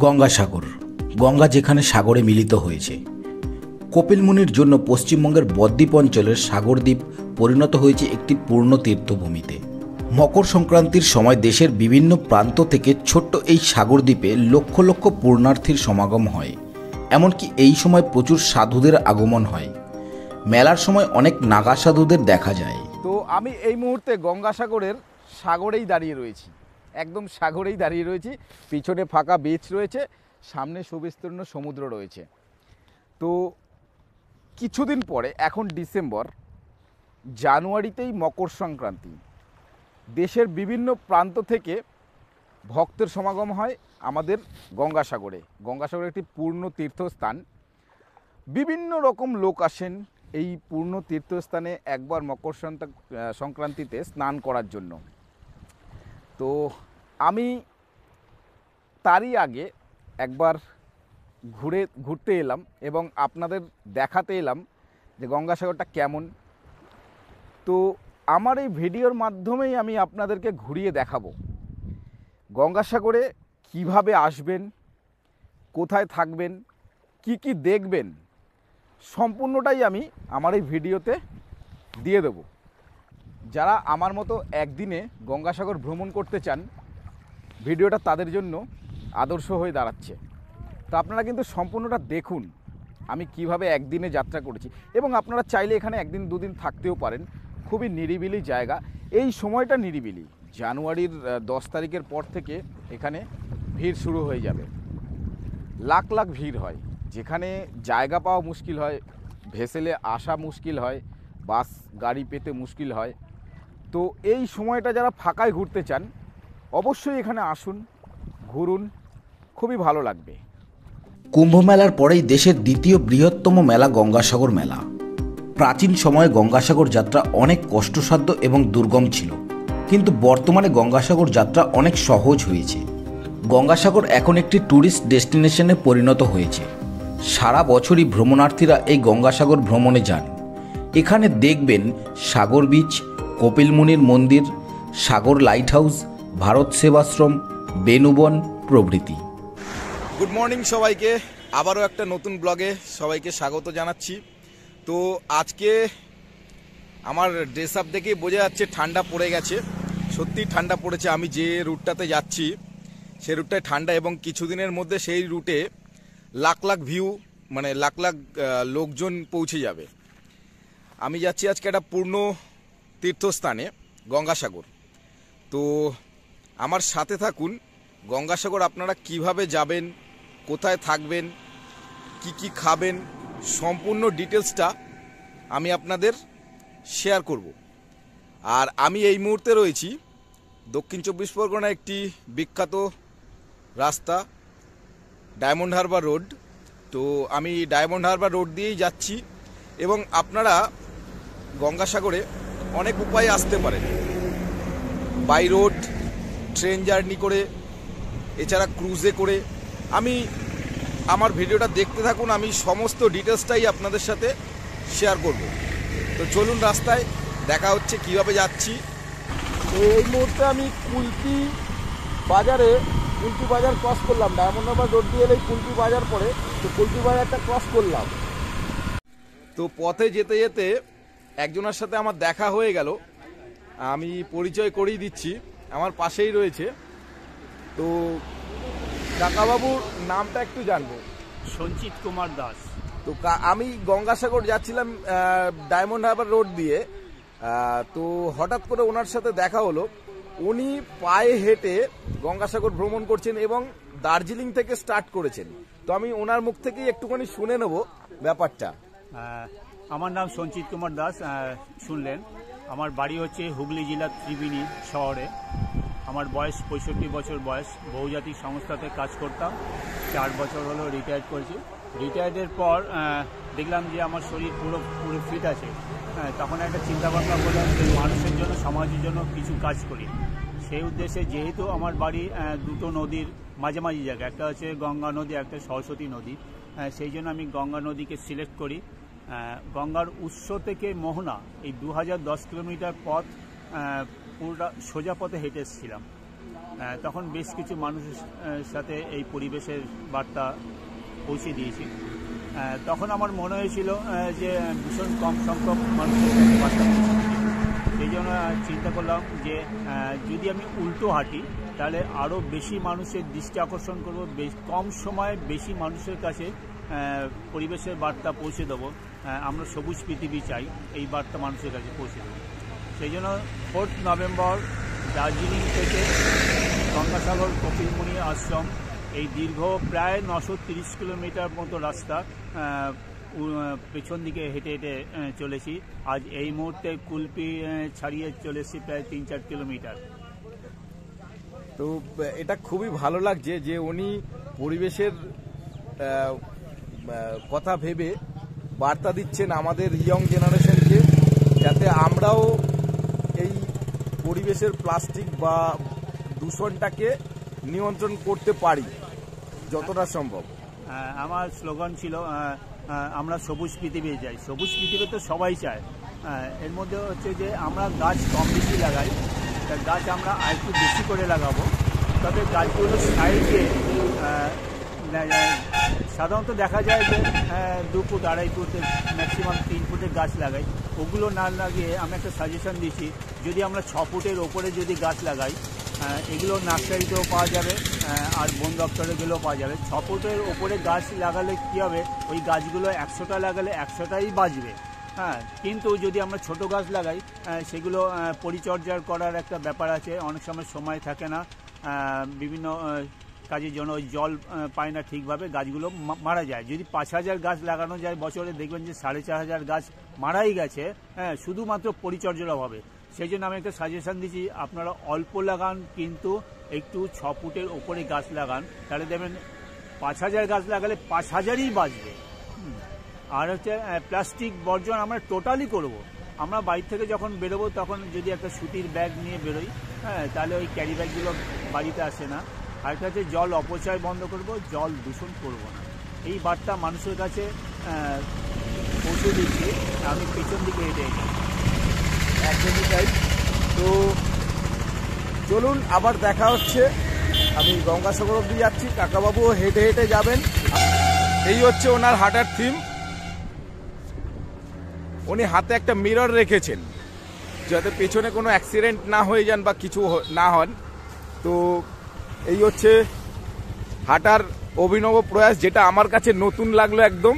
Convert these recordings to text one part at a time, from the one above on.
গঙ্গাসাগর, গঙ্গা যেখানে সাগরে মিলিত হয়েছে। কপিল মুনির জন্য পশ্চিমবঙ্গের বদ্বীপ অঞ্চলের সাগরদ্বীপ পরিণত হয়েছে একটি পূর্ণ তীর্থভূমিতে। মকর সংক্রান্তির সময় দেশের বিভিন্ন প্রান্ত থেকে ছোট্ট এই সাগরদ্বীপে লক্ষ লক্ষ পূর্ণার্থীর সমাগম হয়। এমনকি এই সময় প্রচুর সাধুদের আগমন হয়। মেলার সময় অনেক নাগা সাধুদের দেখা যায়। তো আমি এই মুহূর্তে গঙ্গাসাগরের সাগরেই দাঁড়িয়ে রয়েছি, একদম সাগরেই দাঁড়িয়ে রয়েছি। পিছনে ফাঁকা বিচ রয়েছে, সামনে সুবিস্তীর্ণ সমুদ্র রয়েছে। তো কিছুদিন পরে, এখন ডিসেম্বর, জানুয়ারিতেই মকর সংক্রান্তি। দেশের বিভিন্ন প্রান্ত থেকে ভক্তের সমাগম হয় আমাদের গঙ্গাসাগরে। গঙ্গাসাগর একটি পূর্ণ তীর্থস্থান। বিভিন্ন রকম লোক আসেন এই পূর্ণ তীর্থস্থানে একবার মকর সংক্রান্তিতে স্নান করার জন্য। তো আমি তারই আগে একবার ঘুরতে এলাম এবং আপনাদের দেখাতে এলাম যে গঙ্গাসাগরটা কেমন। তো আমার এই ভিডিওর মাধ্যমেই আমি আপনাদেরকে ঘুরিয়ে দেখাবো গঙ্গাসাগরে কিভাবে আসবেন, কোথায় থাকবেন, কি কি দেখবেন, সম্পূর্ণটাই আমি আমার এই ভিডিওতে দিয়ে দেব। যারা আমার মতো একদিনে গঙ্গাসাগর ভ্রমণ করতে চান, ভিডিওটা তাদের জন্য আদর্শ হয়ে দাঁড়াচ্ছে। তো আপনারা কিন্তু সম্পূর্ণটা দেখুন আমি কিভাবে একদিনে যাত্রা করেছি। এবং আপনারা চাইলে এখানে একদিন দুদিন থাকতেও পারেন। খুবই নিরিবিলি জায়গা। এই সময়টা নিরিবিলি। জানুয়ারির 10 তারিখের পর থেকে এখানে ভিড় শুরু হয়ে যাবে। লাখ লাখ ভিড় হয়, যেখানে জায়গা পাওয়া মুশকিল হয়, ভেসেলে আসা মুশকিল হয়, বাস গাড়ি পেতে মুশকিল হয়। তো এই সময়টা যারা ফাঁকায় ঘুরতে চান অবশ্যই এখানে আসুন, ঘুরুন, খুবই ভালো লাগবে। কুম্ভ মেলার পরেই দেশের দ্বিতীয় বৃহত্তম মেলা গঙ্গাসাগর মেলা। প্রাচীন সময়ে গঙ্গাসাগর যাত্রা অনেক কষ্টসাধ্য এবং দুর্গম ছিল, কিন্তু বর্তমানে গঙ্গাসাগর যাত্রা অনেক সহজ হয়েছে। গঙ্গাসাগর এখন একটি ট্যুরিস্ট ডেস্টিনেশনে পরিণত হয়েছে। সারা বছরই ভ্রমণার্থীরা এই গঙ্গাসাগর ভ্রমণে যান। এখানে দেখবেন সাগর বিচ, কপিল মুনির মন্দির, সাগর লাইট হাউস, ভারত সেবাশ্রম, বেনুবন প্রভৃতি। গুড মর্নিং সবাইকে, আবারও একটা নতুন ব্লগে সবাইকে স্বাগত জানাচ্ছি। তো আজকে আমার ড্রেস আপ দেখেই বোঝা যাচ্ছে ঠান্ডা পড়ে গেছে। সত্যি ঠান্ডা পড়েছে। আমি যে রুটটাতে যাচ্ছি সেই রুটটায় ঠান্ডা, এবং কিছুদিনের মধ্যে সেই রুটে লাখ লাখ ভিউ, মানে লাখ লাখ লোকজন পৌঁছে যাবে। আমি যাচ্ছি আজকে একটা পূর্ণ তীর্থস্থানে, গঙ্গাসাগর। তো আমার সাথে থাকুন। গঙ্গাসাগর আপনারা কিভাবে যাবেন, কোথায় থাকবেন, কি কি খাবেন, সম্পূর্ণ ডিটেলসটা আমি আপনাদের শেয়ার করব। আর আমি এই মুহূর্তে রয়েছি দক্ষিণ 24 পরগনার একটি বিখ্যাত রাস্তা, ডায়মন্ড হারবার রোড। তো আমি ডায়মন্ড হারবার রোড দিয়েই যাচ্ছি, এবং আপনারা গঙ্গাসাগরে অনেক উপায়ে আসতে পারেন। বাই রোড, ট্রেন জার্নি করে, এছাড়া ক্রুজে করে। আমি আমার ভিডিওটা দেখতে থাকুন, আমি সমস্ত ডিটেলসটাই আপনাদের সাথে শেয়ার করব। তো চলুন, রাস্তায় দেখা হচ্ছে কিভাবে যাচ্ছি। তো এই মুহূর্তে আমি কুলপি বাজার ক্রস করলাম। ডায়মন্ড হারবার রোড দিয়ে এলেই কুলপি বাজার পড়ে, তো কুলপি বাজারটা ক্রস করলাম। তো পথে যেতে যেতে একজনের সাথে আমার দেখা হয়ে গেল। আমি পরিচয় করিয়ে দিচ্ছি, আমার পাশেই রয়েছে। তো কাকাবাবুর নামটা একটু জানবো। সঞ্চিত কুমার দাস। তো আমি গঙ্গাসাগর যাচ্ছিলাম ডায়মন্ড হারবার রোড দিয়ে। তো হঠাৎ করে ওনার সাথে দেখা হলো। উনি পায়ে হেঁটে গঙ্গাসাগর ভ্রমণ করছেন এবং দার্জিলিং থেকে স্টার্ট করেছেন। তো আমি ওনার মুখ থেকেই একটুখানি শুনে নেব ব্যাপারটা। আমার নাম সঞ্চিত কুমার দাস। শুনলেন, আমার বাড়ি হচ্ছে হুগলি জেলার ত্রিবেণী শহরে। আমার বয়স 65 বছর বয়স। বহুজাতিক সংস্থাতে কাজ করতাম। 4 বছর হলো রিটায়ার্ড করেছি। রিটায়ার্ডের পর দেখলাম যে আমার শরীর পুরো ফিট আছে। তখন একটা চিন্তাভাবনা করলাম যে মানুষের জন্য, সমাজের জন্য কিছু কাজ করি। সেই উদ্দেশ্যে, যেহেতু আমার বাড়ি দুটো নদীর মাঝামাঝি জায়গা, একটা হচ্ছে গঙ্গা নদী, একটা সরস্বতী নদী, সেই জন্য আমি গঙ্গা নদীকে সিলেক্ট করি। গঙ্গার উৎস থেকে মোহনা এই 2010 কিলোমিটার পথ পুরোটা সোজা পথে হেঁটে এসেছিলাম। তখন বেশ কিছু মানুষের সাথে এই পরিবেশের বার্তা পৌঁছে দিয়েছি। তখন আমার মনে হয়েছিল যে ভীষণ কম সংখ্যক মানুষের কাছে বার্তা পৌঁছে দিয়েছি। সেই জন্য চিন্তা করলাম যে যদি আমি উল্টো হাঁটি তাহলে আরও বেশি মানুষের দৃষ্টি আকর্ষণ করব, কম সময়ে বেশি মানুষের কাছে পরিবেশের বার্তা পৌঁছে দেবো। আমরা সবুজ পৃথিবী চাই, এই বার্তা মানুষের কাছে পৌঁছে দেবো। সেই জন্য 4 নভেম্বর দার্জিলিং থেকে গঙ্গাসাগর কপিলমুনি আশ্রম, এই দীর্ঘ প্রায় 930 কিলোমিটার মতো রাস্তা পেছন দিকে হেঁটে হেঁটে চলেছি। আজ এই মুহূর্তে কুলপি ছাড়িয়ে চলেছি প্রায় 3-4 কিলোমিটার। তো এটা খুবই ভালো লাগছে যে উনি পরিবেশের কথা ভেবে বার্তা দিচ্ছেন আমাদের ইয়ং জেনারেশনকে, যাতে আমরাও এই পরিবেশের প্লাস্টিক বা দূষণটাকে নিয়ন্ত্রণ করতে পারি যতটা সম্ভব। আমার স্লোগান ছিল আমরা সবুজ পৃথিবী চাই। সবুজ পৃথিবী তো সবাই চায়, এর মধ্যে হচ্ছে যে আমরা গাছ কম বেশি লাগাই, গাছ আমরা আরেকটু বেশি করে লাগাবো। তবে গাছগুলো সাইডে সাধারণত দেখা যায় যে 2 ফুট 2.5 ফুট ম্যাক্সিমাম 3 ফুটের গাছ লাগাই, ওগুলো না লাগিয়ে আমি একটা সাজেশন দিচ্ছি, যদি আমরা 6 ফুটের ওপরে যদি গাছ লাগাই, এগুলো নার্সারিতেও পাওয়া যাবে আর বন দপ্তরে গেলেও পাওয়া যাবে। 6 ফুটের ওপরে গাছ লাগালে কী হবে, ওই গাছগুলো 100টা লাগালে 100টাই বাঁচবে। হ্যাঁ, কিন্তু যদি আমরা ছোট গাছ লাগাই সেগুলো পরিচর্যার করার একটা ব্যাপার আছে, অনেক সময় থাকে না, বিভিন্ন কাজের জন্য ওই জল পায় না ঠিকভাবে, গাছগুলো মারা যায়। যদি 5000 গাছ লাগানো যায় বছরে, দেখবেন যে 4500 গাছ মারাই গেছে, হ্যাঁ, শুধুমাত্র পরিচর্যার অভাবে। সেই জন্য আমি একটা সাজেশন দিচ্ছি, আপনারা অল্প লাগান কিন্তু একটু 6 ফুটের ওপরে গাছ লাগান, তাহলে দেখবেন 5000 গাছ লাগালে 5000ই বাঁচবে। আর হচ্ছে প্লাস্টিক বর্জন আমরা টোটালি করব। আমরা বাড়ি থেকে যখন বেরোবো তখন যদি একটা সুতির ব্যাগ নিয়ে বেরোই, হ্যাঁ, তাহলে ওই ক্যারি ব্যাগগুলো বাড়িতে আসে না। আর একটা হচ্ছে জল অপচয় বন্ধ করব, জল দূষণ করব না। এই বার্তা মানুষের কাছে পৌঁছে দিচ্ছি আমি পিছন দিকে হেঁটে হেঁটে। একদমই তাই। তো চলুন আবার দেখা হচ্ছে। আমি গঙ্গাসাগর অব্দি যাচ্ছি, কাকাবাবুও হেঁটে হেঁটে যাবেন। এই হচ্ছে ওনার হাঁটার থিম। উনি হাতে একটা মিরর রেখেছেন যাতে পেছনে কোনো অ্যাক্সিডেন্ট না হয়ে যান বা কিছু না হন। তো এই হচ্ছে হাঁটার অভিনব প্রয়াস, যেটা আমার কাছে নতুন লাগলো একদম।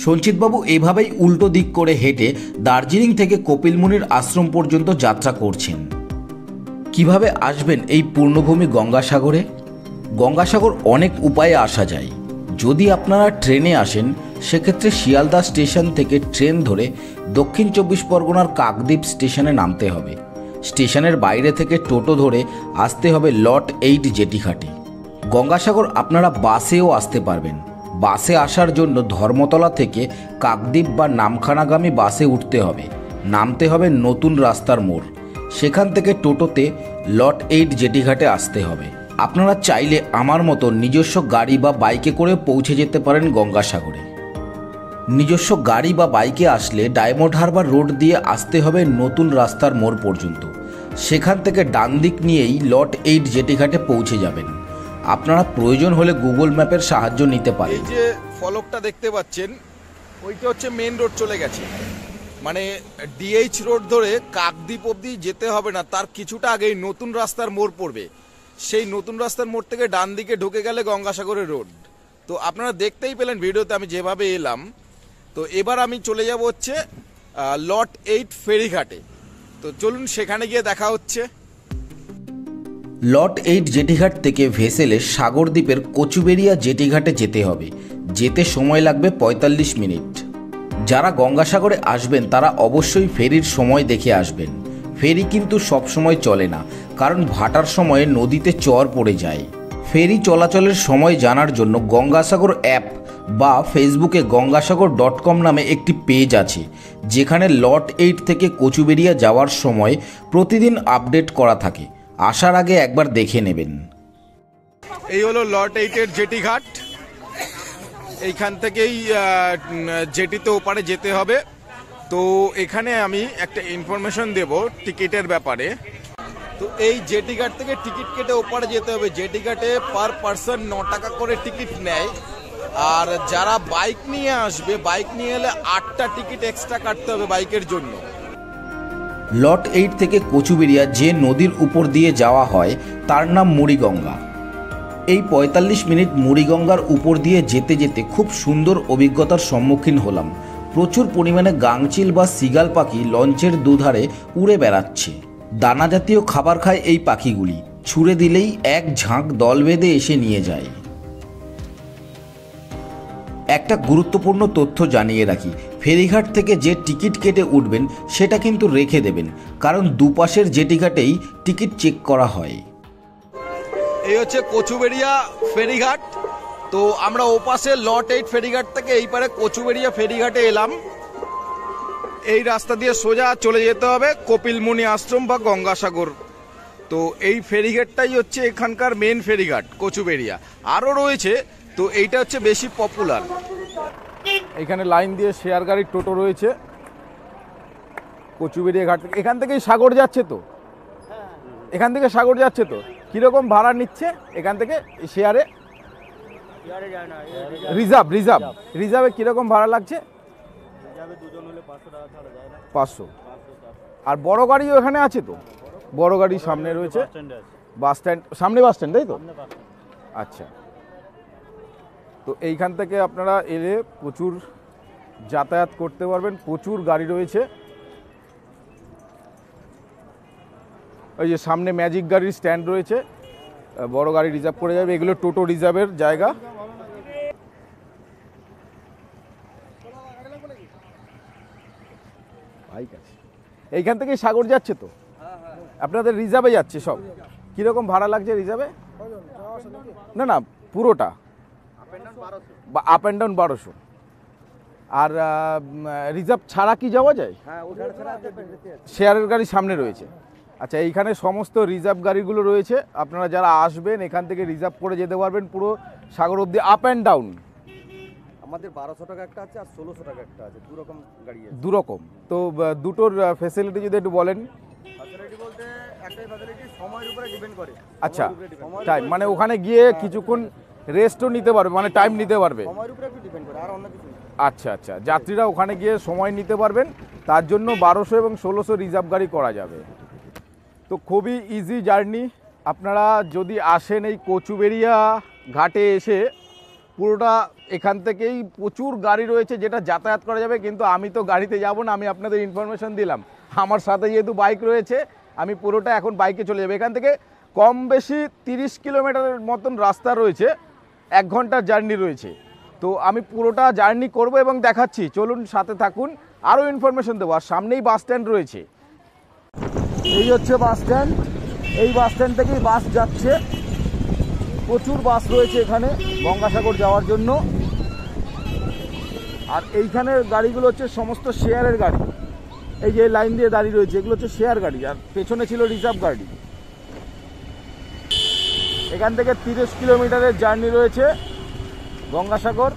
সঞ্চিতবাবু এভাবেই উল্টো দিক করে হেঁটে দার্জিলিং থেকে কপিলমুনির আশ্রম পর্যন্ত যাত্রা করছেন। কিভাবে আসবেন এই পূর্ণভূমি গঙ্গাসাগরে? গঙ্গাসাগর অনেক উপায়ে আসা যায়। যদি আপনারা ট্রেনে আসেন সেক্ষেত্রে শিয়ালদা স্টেশন থেকে ট্রেন ধরে দক্ষিণ 24 পরগনার কাকদ্বীপ স্টেশনে নামতে হবে। স্টেশনের বাইরে থেকে টোটো ধরে আসতে হবে লট 8 জেটিঘাটে। গঙ্গাসাগর আপনারা বাসেও আসতে পারবেন। বাসে আসার জন্য ধর্মতলা থেকে কাকদ্বীপ বা নামখানাগামী বাসে উঠতে হবে, নামতে হবে নতুন রাস্তার মোড়, সেখান থেকে টোটোতে লট 8 জেটিঘাটে আসতে হবে। আপনারা চাইলে আমার মতো নিজস্ব গাড়ি বা বাইকে করে পৌঁছে যেতে পারেন গঙ্গাসাগরে। নিজস্ব গাড়ি বা বাইকে আসলে ডায়মন্ড হারবার রোড দিয়ে আসতে হবে নতুন রাস্তার মোড় পর্যন্ত, সেখান থেকে ডান দিক নিয়েই লট 8 জেটিঘাটে পৌঁছে যাবেন। আপনারা প্রয়োজন হলে গুগল ম্যাপের সাহায্য নিতে পারেন। এই যে ফলকটা দেখতে পাচ্ছেন, ওইটা হচ্ছে মেন রোড চলে গেছে, মানে ডিএইচ রোড ধরে কাকদ্বীপ অবধি যেতে হবে না, তার কিছুটা আগেই নতুন রাস্তার মোড় পড়বে। সেই নতুন রাস্তার মোড় থেকে ডান দিকে ঢুকে গেলে গঙ্গাসাগরের রোড। তো আপনারা দেখতেই পেলেন ভিডিওতে আমি যেভাবে এলাম। তো এবার আমি চলে যাব হচ্ছে লট 8 ফেরিঘাটে। তো চলুন সেখানে গিয়ে দেখা হচ্ছে। লট 8 জেটিঘাট থেকে ভেসেলে সাগরদ্বীপের কচুবেড়িয়া জেটিঘাটে যেতে হবে। যেতে সময় লাগবে 45 মিনিট। যারা গঙ্গাসাগরে আসবেন তারা অবশ্যই ফেরির সময় দেখে আসবেন। ফেরি কিন্তু সব সময় চলে না, কারণ ভাটার সময়ে নদীতে চর পড়ে যায়। ফেরি চলাচলের সময় জানার জন্য গঙ্গাসাগর অ্যাপ বা ফেসবুকে gangasagar.com নামে একটি পেজ আছে, যেখানে লট 8 থেকে কচুবেড়িয়া যাওয়ার সময় প্রতিদিন আপডেট করা থাকে। আসার আগে একবার দেখে নেবেন। এই হলো লট 8-এর জেটিঘাট। এইখান থেকেই জেটিতে ওপারে যেতে হবে। তো এখানে আমি একটা ইনফরমেশন দেব টিকিটের ব্যাপারে। তো এই জেটি ঘাট থেকে টিকিট কেটে ওপারে যেতে হবে। জেটি ঘাটে পার পার্সন 9 টাকা করে টিকিট নেয়। আর যারা বাইক নিয়ে আসবে, বাইক নিয়ে এলে 8টা টিকিট এক্সট্রা কাটতে হবে বাইকের জন্য। লট 8 থেকে কচুবেড়িয়া যে নদীর উপর দিয়ে যাওয়া হয় তার নাম মুড়িগঙ্গা। এই 45 মিনিট মুড়িগঙ্গার উপর দিয়ে যেতে যেতে খুব সুন্দর অভিজ্ঞতার সম্মুখীন হলাম। প্রচুর পরিমাণে গাংচিল বা সিগাল পাখি লঞ্চের দুধারে উড়ে বেড়াচ্ছে। দানা জাতীয় খাবার খায় এই পাখিগুলি, ছুঁড়ে দিলেই এক ঝাঁক দল বেঁধে এসে নিয়ে যায়। একটা গুরুত্বপূর্ণ তথ্য জানিয়ে রাখি, ফেরিঘাট থেকে যে টিকিট কেটে উঠবেন সেটা কিন্তু রেখে দেবেন, কারণ দুপাশের জেটিঘাটেই টিকিট চেক করা হয়। এই হচ্ছে কচুবেড়িয়া ফেরিঘাট। তো আমরা ওপাশে লট 8 ফেরিঘাট থেকে এই পারে কচুবেড়িয়া ফেরিঘাটে এলাম। এই রাস্তা দিয়ে সোজা চলে যেতে হবে কপিলমুনি আশ্রম বা গঙ্গাসাগর। তো এই ফেরিঘাটটাই হচ্ছে এখানকার মেন ফেরিঘাট কচুবেড়িয়া। আরও রয়েছে, তো এইটা হচ্ছে বেশি পপুলার। এখানে লাইন দিয়ে শেয়ার গাড়ির টোটো রয়েছে কচুবেড়িয়া ঘাট থেকে। এখান থেকেই সাগর যাচ্ছে তো, এখান থেকে সাগর যাচ্ছে তো। কিরকম ভাড়া নিচ্ছে এখান থেকে শেয়ারে? রিজার্ভে কিরকম ভাড়া লাগছে? 500। আর বড় গাড়িও এখানে আছে তো? বড় গাড়ি সামনে রয়েছে, বাস স্ট্যান্ড সামনে, বাস স্ট্যান্ড তাই তো? আচ্ছা, তো এইখান থেকে আপনারা এলে প্রচুর যাতায়াত করতে পারবেন, প্রচুর গাড়ি রয়েছে। ওই যে সামনে ম্যাজিক গাড়ির স্ট্যান্ড রয়েছে, বড় গাড়ি রিজার্ভ করে যাবে। এগুলো টোটো রিজার্ভের জায়গা। বাইক আছে এইখান থেকে সাগর যাচ্ছে তো, আপনাদের রিজার্ভে যাচ্ছে সব। কিরকম ভাড়া লাগছে রিজার্ভে? না না, পুরোটা আপ অ্যান্ড ডাউন 1200। আর রিজার্ভ ছাড়া কি যাওয়া যায়? শেয়ারের গাড়ি সামনে রয়েছে। আচ্ছা, এইখানে সমস্ত রিজার্ভ গাড়িগুলো রয়েছে। আপনারা যারা আসবেন এখান থেকে রিজার্ভ করে যেতে পারবেন পুরো সাগর অবধি, আপ অ্যান্ড ডাউন। আমাদের 1200 টাকা একটা আছে আর 1600 টাকা একটা আছে, দুরকম গাড়ি আছে। দুরকম। তো দুটোর ফ্যাসিলিটি যদি একটু বলেন। ফ্যাসিলিটি বলতে একটাই ফ্যাসিলিটি সময়ের উপরে ডিপেন্ড করে। আচ্ছা, টাইম মানে ওখানে গিয়ে কিছুক্ষণ রেস্টও নিতে পারবে, মানে টাইম নিতে পারবে, সময়ের উপরে একটু ডিপেন্ড করে, আর অন্য কিছু না। আচ্ছা আচ্ছা, যাত্রীরা ওখানে গিয়ে সময় নিতে পারবেন, তার জন্য 1200 এবং 1600 রিজার্ভ গাড়ি করা যাবে। তো খুবই ইজি জার্নি। আপনারা যদি আসেন এই কচুবেড়িয়া ঘাটে এসে, পুরোটা এখান থেকেই প্রচুর গাড়ি রয়েছে যেটা যাতায়াত করা যাবে। কিন্তু আমি তো গাড়িতে যাব না, আমি আপনাদের ইনফরমেশন দিলাম। আমার সাথে যেহেতু বাইক রয়েছে, আমি পুরোটা এখন বাইকে চলে যাবো। এখান থেকে কম বেশি 30 কিলোমিটারের মতন রাস্তা রয়েছে, 1 ঘন্টার জার্নি রয়েছে। তো আমি পুরোটা জার্নি করব এবং দেখাচ্ছি, চলুন সাথে থাকুন, আরও ইনফরমেশন দেবো। আর সামনেই বাস স্ট্যান্ড রয়েছে। এই হচ্ছে বাস স্ট্যান্ড। এই বাস স্ট্যান্ড থেকেই বাস যাচ্ছে, প্রচুর বাস রয়েছে এখানে গঙ্গাসাগর যাওয়ার জন্য। আর এইখানের গাড়িগুলো হচ্ছে সমস্ত শেয়ারের গাড়ি। এই যে লাইন দিয়ে দাঁড়িয়ে রয়েছে, এগুলো হচ্ছে শেয়ার গাড়ি, আর পেছনে ছিল রিজার্ভ গাড়ি। এখান থেকে 30 কিলোমিটারের জার্নি রয়েছে গঙ্গাসাগর।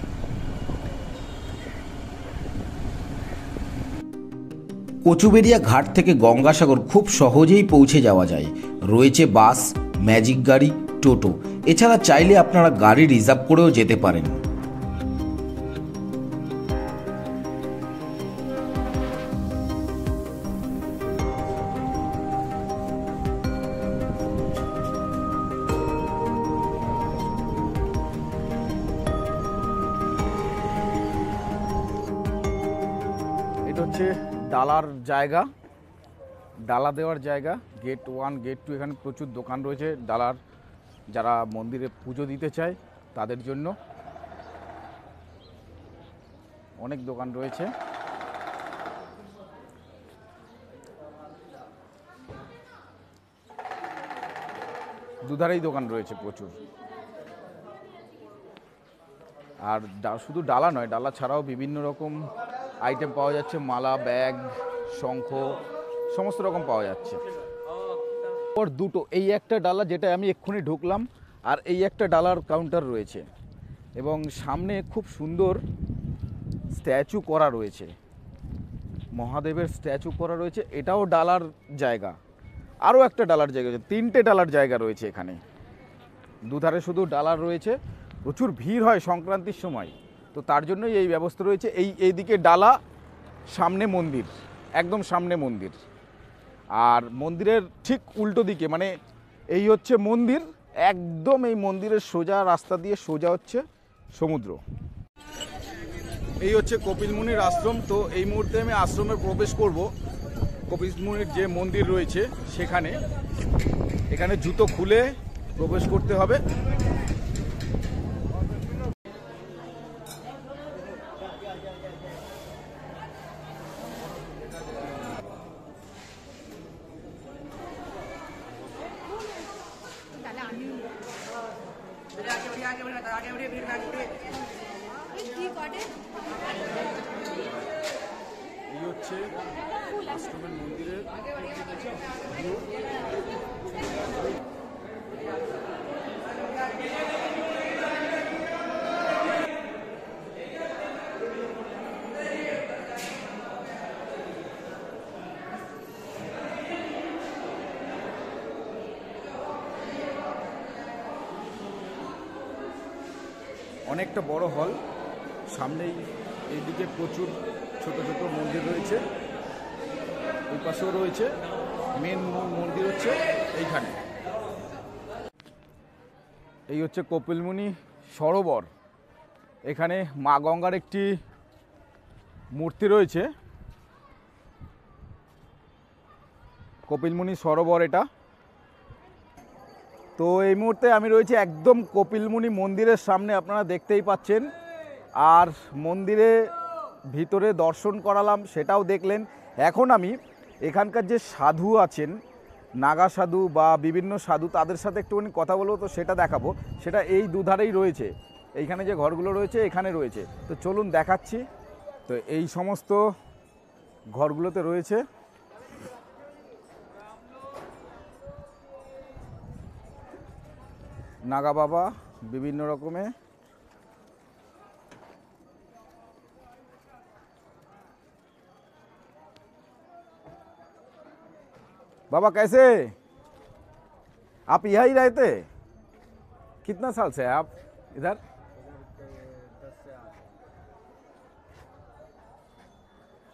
কচুবেড়িয়া ঘাট থেকে গঙ্গাসাগর খুব সহজেই পৌঁছে যাওয়া যায়। রয়েছে বাস, ম্যাজিক গাড়ি, টোটো। এছাড়া চাইলে আপনারা গাড়ি রিজার্ভ করেও যেতে পারেন। এটা হচ্ছে ডালার জায়গা, ডালা দেওয়ার জায়গা। গেট 1, গেট 2, এখানে প্রচুর দোকান রয়েছে ডালার, যারা মন্দিরে পুজো দিতে চায় তাদের জন্য অনেক দোকান রয়েছে। দুধারেই দোকান রয়েছে প্রচুর। আর শুধু ডালা নয়, ডালা ছাড়াও বিভিন্ন রকম আইটেম পাওয়া যাচ্ছে, মালা, ব্যাগ, শঙ্খ, সমস্ত রকম পাওয়া যাচ্ছে। ওর দুটো, এই একটা ডালা যেটা আমি এক্ষুনি ঢুকলাম, আর এই একটা ডালার কাউন্টার রয়েছে। এবং সামনে খুব সুন্দর স্ট্যাচু করা রয়েছে, মহাদেবের স্ট্যাচু করা রয়েছে। এটাও ডালার জায়গা। আরও একটা ডালার জায়গা আছে, 3টে ডালার জায়গা রয়েছে এখানে। দুধারে শুধু ডালার রয়েছে, প্রচুর ভিড় হয় সংক্রান্তির সময়, তো তার জন্যই এই ব্যবস্থা রয়েছে। এইদিকে ডালা, সামনে মন্দির, একদম সামনে মন্দির। আর মন্দিরের ঠিক উল্টো দিকে, মানে এই হচ্ছে মন্দির, একদম এই মন্দিরের সোজা রাস্তা দিয়ে সোজা হচ্ছে সমুদ্র। এই হচ্ছে কপিল মুনির আশ্রম। তো এই মুহূর্তে আমি আশ্রমে প্রবেশ করব। কপিল মুনির যে মন্দির রয়েছে সেখানে, এখানে জুতো খুলে প্রবেশ করতে হবে। এই হচ্ছে আশ্রমের মন্দিরের view। অনেকটা বড় হল, সামনেই এইদিকে প্রচুর ছোট ছোট মন্দির রয়েছে, ওই পাশেও রয়েছে। মেন মন্দির হচ্ছে এইখানে। এই হচ্ছে কপিলমুনি সরোবর। এখানে মা গঙ্গার একটি মূর্তি রয়েছে। কপিলমুনি সরোবর এটা। তো এই মুহূর্তে আমি রয়েছি একদম কপিলমুনি মন্দিরের সামনে, আপনারা দেখতেই পাচ্ছেন। আর মন্দিরে ভিতরে দর্শন করালাম, সেটাও দেখলেন। এখন আমি এখানকার যে সাধু আছেন, নাগা সাধু বা বিভিন্ন সাধু, তাদের সাথে একটুখানি কথা বলবো, তো সেটা দেখাবো। সেটা এই দুধারেই রয়েছে, এইখানে যে ঘরগুলো রয়েছে এখানে রয়েছে। তো চলুন দেখাচ্ছি। তো এই সমস্ত ঘরগুলোতে রয়েছে নাগা বাবা বিভিন্ন রকমের। बाबा कैसे? आप यहाँ ही रहते? कितना साल से है आप इधर?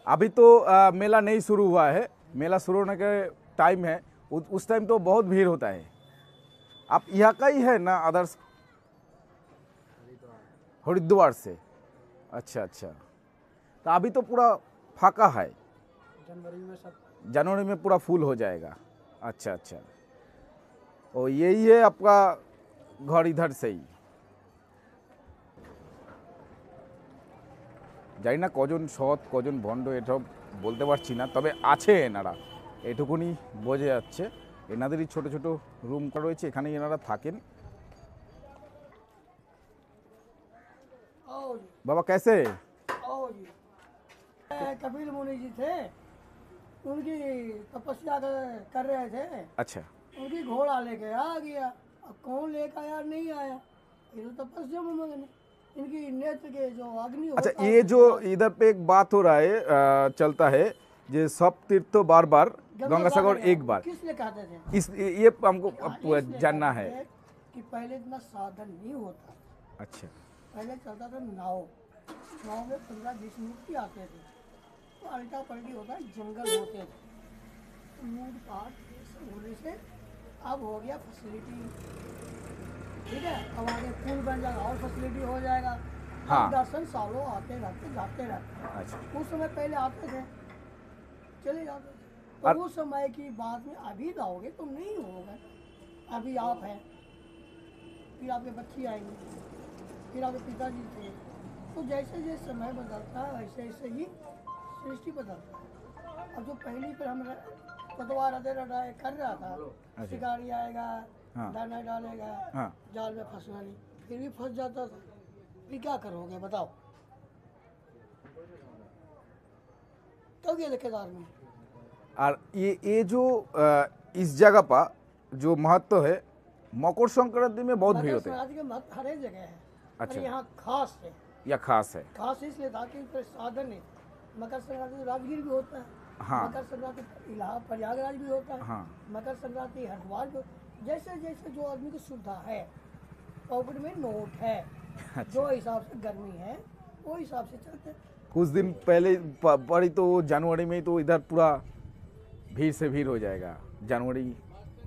अभी तो मेला नहीं शुरू हुआ है, मेला शुरू होने के टाइम है, उस टाइम तो बहुत भीड़ होता है। आप यहाँ का ही है ना अदर्स? हरिद्वार से। अच्छा अच्छा। तो अभी तो पूरा फाका है, जनवरी में पूरा फुल हो जाएगा। अच्छा अच्छा। और यही है आपका घर इधर से ही? জানি না কজন সৎ কজন ভণ্ড এসব বলতে পারছি না, তবে আছে এনারা, এটুকুনি বোঝা যাচ্ছে। এনাদেরই ছোট ছোট রুম রয়েছে, এখানেই এনারা থাকেন। বাবা कैसे? कपिल मुनि जी थे, उनकी तपस्या कर रहे थे। अच्छा। उनकी घोड़ा लेके आ गया, अब कौन लेकर आया नहीं आया, ये तो तपस्या में मगन है। इनकी नेत्र के जो अग्नि अच्छा, होता ये है, जो इधर पे एक बात हो रहा है, चलता है जो सब तीर्थ बार बार गंगासागर एक बार, किस लिए कहते थे? इस ये हमको इसलिए जानना कहते है। थे कि पहले इतना साधन नहीं होता, अच्छा पहले चलता था नाव, नाव में 15-20 मिनट आते थे, तो अल्टा पलटी होता है, जंगल होते थे, लूट पाट होने से अब हो गया फैसिलिटी, ठीक है। अब आगे पुल बन जाएगा और फैसिलिटी हो जाएगा। हाँ। अब दर्शन सालों आते रहते जाते रहते। अच्छा। उस समय पहले आते थे, चले जाते थे, तो और- उस समय की बात में अभी जाओगे तो नहीं होगा। अभी आप हैं, फिर आपके बच्ची आएंगे, फिर आपके पिताजी थे, तो जैसे जैसे समय बदलता है वैसे वैसे ही सृष्टि बदलता है। अब जो पहली पर हम पतवार कर रहा था, शिकारी आएगा, हाँ। दाना डालेगा, हाँ। जाल में फंसना नहीं, फिर भी फंस जाता था। फिर क्या करोगे बताओ? तो गया केदार में। और ये जो इस जगह पर जो महत्व है, मकर संक्रांति में बहुत भीड़ होती है। संक्रांति के महत्व हर एक जगह है, अच्छा। पर यहाँ खास है। या खास है? खास इसलिए था कि कोई साधन नहीं। मकर संक्रांति तो राजगीर भी होता है, हाँ। मकर संक्रांति इलाहाबाद प्रयागराज भी होता है, हाँ। मकर संक्रांति हरिद्वार भी जैसे जैसे जो आदमी की सुविधा है, पॉकेट में नोट है, जो हिसाब से गर्मी है वो हिसाब से चलते हैं। कुछ दिन पहले पड़ी तो जनवरी में तो इधर पूरा भीड़ से भीड़ हो जाएगा। जनवरी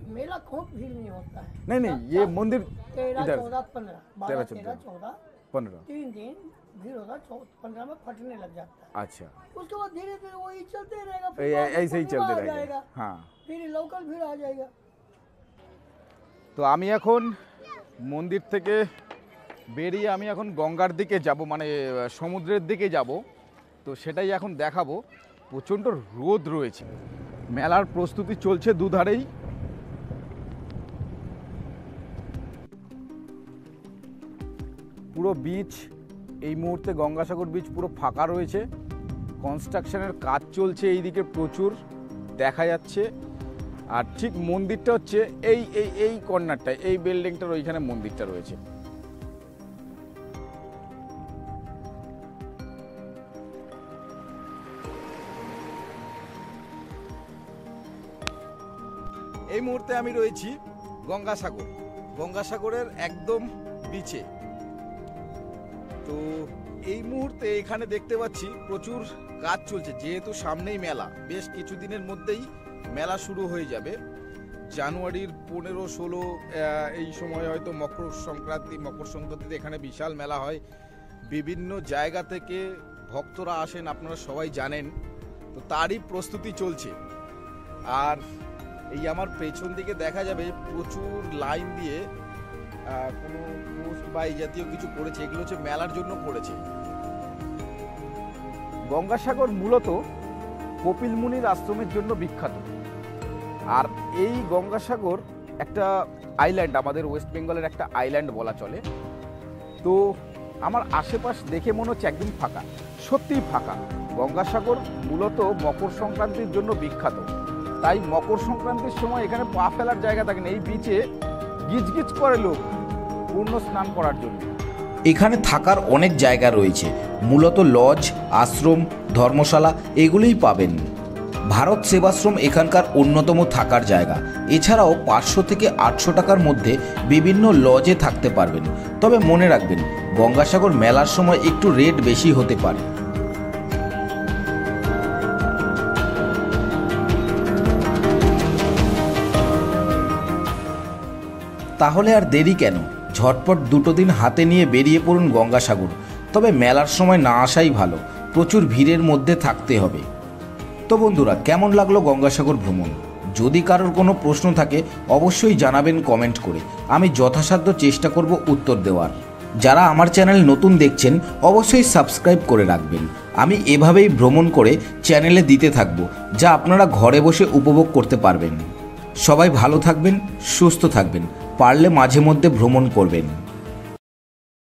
मेला खूब भीड़ नहीं होता है। नहीं ये मंदिर 13, इधर 14, 15, 12, 13, 14, 15। 3 दिन भीड़ होता है, 15 में फटने लग जाता है। अच्छा, उसके बाद धीरे धीरे वही चलते रहेगा, फिर ऐसे ही पूर्णिमा चलते आ रहेगा। जाएगा, हाँ, फिर लोकल भीड़ आ जाएगा। তো আমি এখন মন্দির থেকে বেরিয়ে আমি এখন গঙ্গার দিকে যাব, মানে সমুদ্রের দিকে যাব। তো সেটাই এখন দেখাবো। প্রচণ্ড রোদ রয়েছে, মেলার প্রস্তুতি চলছে দুধারেই। পুরো বিচ এই মুহূর্তে গঙ্গাসাগর বিচ পুরো ফাঁকা রয়েছে, কনস্ট্রাকশনের কাজ চলছে এইদিকে প্রচুর দেখা যাচ্ছে। আর ঠিক মন্দিরটা হচ্ছে এই এই এই কর্নারটায়, এই বিল্ডিংটার ওইখানে মন্দিরটা রয়েছে। এই মুহূর্তে আমি রয়েছি গঙ্গাসাগরের একদম বিচে। তো এই মুহূর্তে এখানে দেখতে পাচ্ছি প্রচুর কাজ চলছে, যেহেতু সামনেই মেলা, বেশ কিছুদিনের মধ্যেই মেলা শুরু হয়ে যাবে। জানুয়ারির 15-16 এই সময় হয়তো মকর সংক্রান্তিতে এখানে বিশাল মেলা হয়। বিভিন্ন জায়গা থেকে ভক্তরা আসেন, আপনারা সবাই জানেন। তো তারই প্রস্তুতি চলছে। আর এই আমার পেছন দিকে দেখা যাবে প্রচুর লাইন দিয়ে কোনো পোস্ট বা এই জাতীয় কিছু করেছে, এগুলো হচ্ছে মেলার জন্য করেছে। গঙ্গাসাগর মূলত কপিল মুনির আশ্রমের জন্য বিখ্যাত। আর এই গঙ্গাসাগর একটা আইল্যান্ড, আমাদের ওয়েস্ট বেঙ্গলের একটা আইল্যান্ড বলা চলে। তো আমার আশেপাশ দেখে মনে হচ্ছে একদম ফাঁকা, সত্যিই ফাঁকা। গঙ্গাসাগর মূলত মকর সংক্রান্তির জন্য বিখ্যাত, তাই মকর সংক্রান্তির সময় এখানে পা ফেলার জায়গা থাকে না। এই বিচে গিজগিজ করে লোক পূর্ণ স্নান করার জন্য। এখানে থাকার অনেক জায়গা রয়েছে, মূলত লজ, আশ্রম, ধর্মশালা এগুলোই পাবেন। ভারত সেবাশ্রম এখানকার অন্যতম থাকার জায়গা। এছাড়াও 500 থেকে 800 টাকার মধ্যে বিভিন্ন লজে থাকতে পারবেন। তবে মনে রাখবেন, গঙ্গাসাগর মেলার সময় একটু রেট বেশি হতে পারে। তাহলে আর দেরি কেন, ঝটপট 2 দিন হাতে নিয়ে বেরিয়ে পড়ুন গঙ্গাসাগর। তবে মেলার সময় না আসাই ভালো, প্রচুর ভিড়ের মধ্যে থাকতে হবে। তো বন্ধুরা, কেমন লাগলো গঙ্গাসাগর ভ্রমণ? যদি কারোর কোনো প্রশ্ন থাকে অবশ্যই জানাবেন কমেন্ট করে, আমি যথাসাধ্য চেষ্টা করব উত্তর দেওয়ার। যারা আমার চ্যানেল নতুন দেখছেন অবশ্যই সাবস্ক্রাইব করে রাখবেন। আমি এভাবেই ভ্রমণ করে চ্যানেলে দিতে থাকব, যা আপনারা ঘরে বসে উপভোগ করতে পারবেন। সবাই ভালো থাকবেন, সুস্থ থাকবেন, পারলে মাঝে মধ্যে ভ্রমণ করবেন।